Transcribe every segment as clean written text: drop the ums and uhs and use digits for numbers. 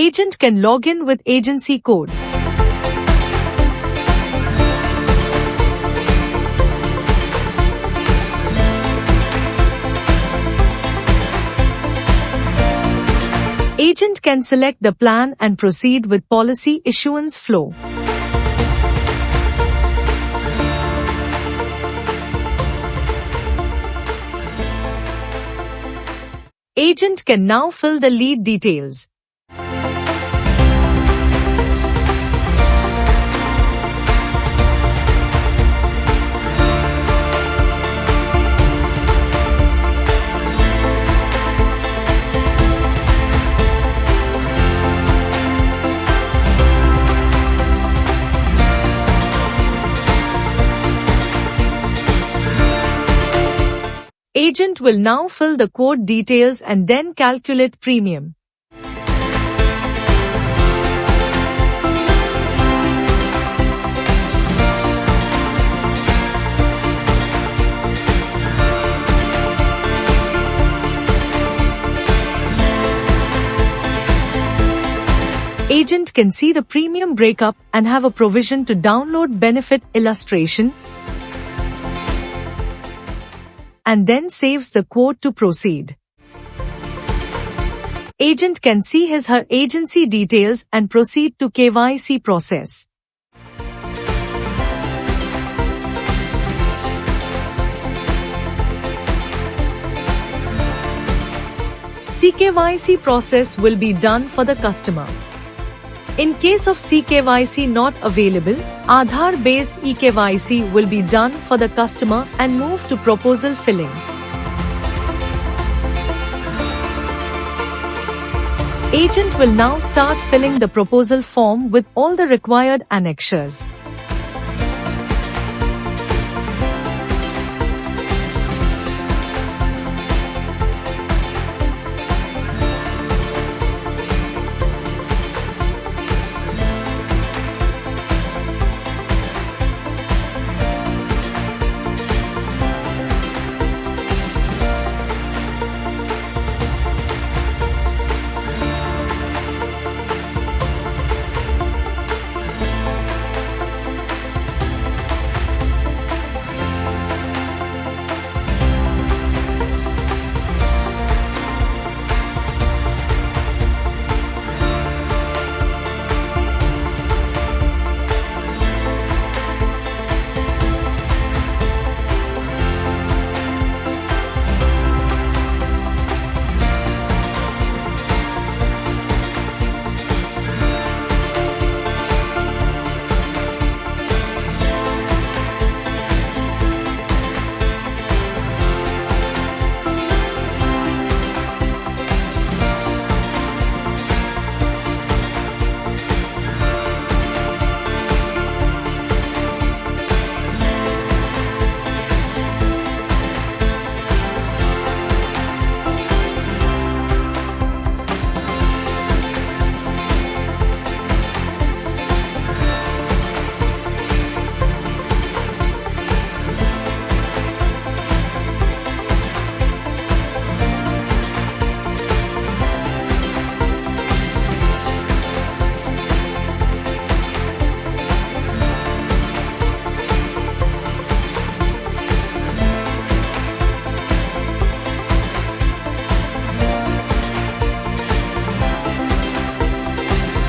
Agent can log in with agency code. Agent can select the plan and proceed with policy issuance flow. Agent can now fill the lead details. Agent will now fill the quote details and then calculate premium. Agent can see the premium breakup and have a provision to download benefit illustration, and then saves the quote to proceed. Agent can see his/her agency details and proceed to KYC process. CKYC process will be done for the customer. In case of CKYC not available, Aadhaar-based eKYC will be done for the customer and move to proposal filling. Agent will now start filling the proposal form with all the required annexures.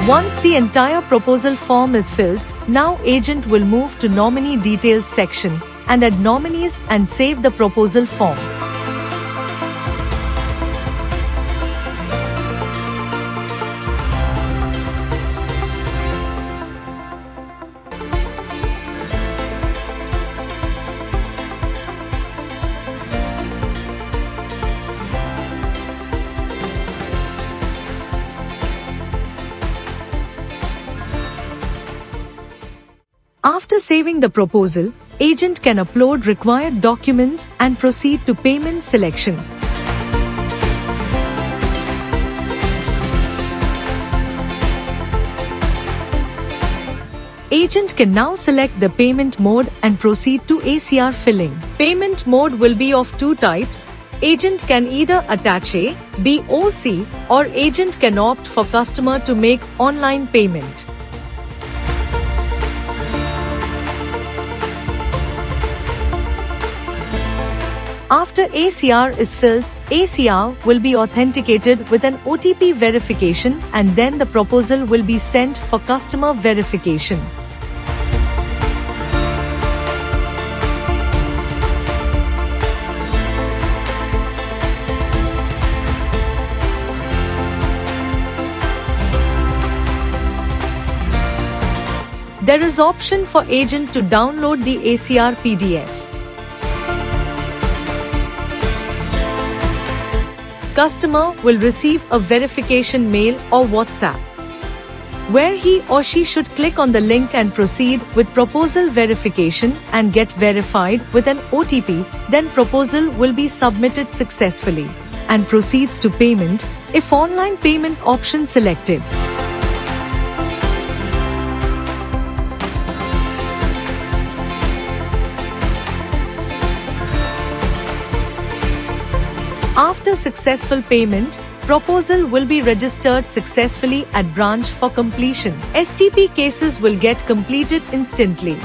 Once the entire proposal form is filled, now agent will move to nominee details section and add nominees and save the proposal form. After saving the proposal, agent can upload required documents and proceed to payment selection. Agent can now select the payment mode and proceed to ACR filling. Payment mode will be of two types: Agent can either attach a BOC or agent can opt for customer to make online payment. After ACR is filled, ACR will be authenticated with an OTP verification and then the proposal will be sent for customer verification. There is option for agent to download the ACR PDF. Customer will receive a verification mail or WhatsApp, where he or she should click on the link and proceed with proposal verification and get verified with an OTP. Then proposal will be submitted successfully and proceeds to payment if online payment option selected. After successful payment, proposal will be registered successfully at branch for completion. STP cases will get completed instantly.